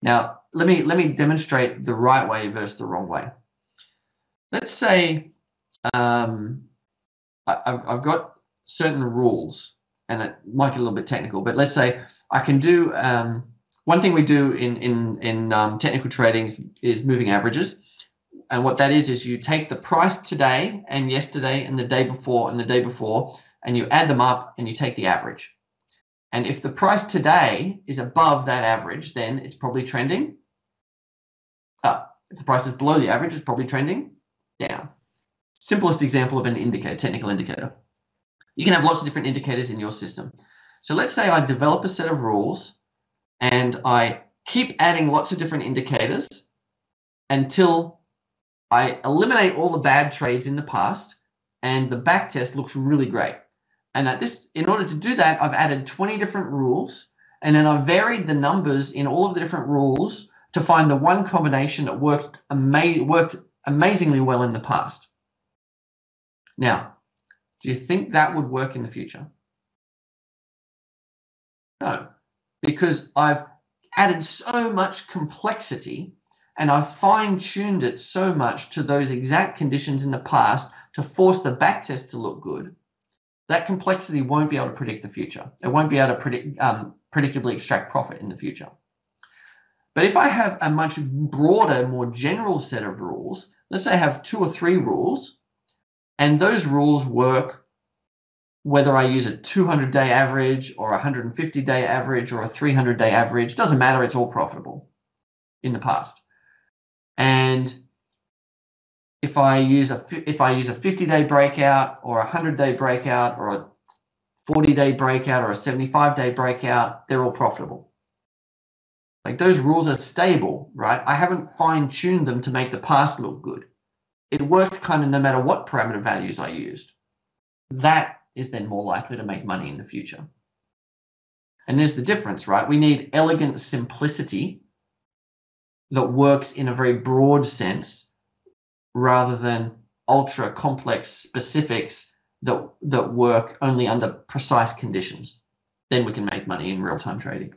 Now, let me demonstrate the right way versus the wrong way. Let's say I've got certain rules, and it might get a little bit technical, but let's say I can do one thing we do in technical trading is moving averages. And what that is you take the price today and yesterday and the day before and the day before, and you add them up and you take the average. And if the price today is above that average, then it's probably trending up. If the price is below the average, it's probably trending down. Simplest example of an indicator, technical indicator. You can have lots of different indicators in your system. So let's say I develop a set of rules and I keep adding lots of different indicators until I eliminate all the bad trades in the past and the back test looks really great. And in order to do that, I've added 20 different rules, and then I've varied the numbers in all of the different rules to find the one combination that worked amazingly well in the past. Now, do you think that would work in the future? No, because I've added so much complexity and I've fine-tuned it so much to those exact conditions in the past to force the backtest to look good. That complexity won't be able to predict the future. It won't be able to predictably extract profit in the future. But if I have a much broader, more general set of rules, let's say I have 2 or 3 rules, and those rules work whether I use a 200-day average or a 150-day average or a 300-day average, doesn't matter, it's all profitable in the past. And if I use a 50-day breakout or a 100-day breakout or a 40-day breakout or a 75-day breakout, they're all profitable. Like, those rules are stable, right? I haven't fine-tuned them to make the past look good. It works kind of no matter what parameter values I used. That is then more likely to make money in the future. And there's the difference, right? We need elegant simplicity that works in a very broad sense rather than ultra complex specifics that work only under precise conditions. Then we can make money in real-time trading.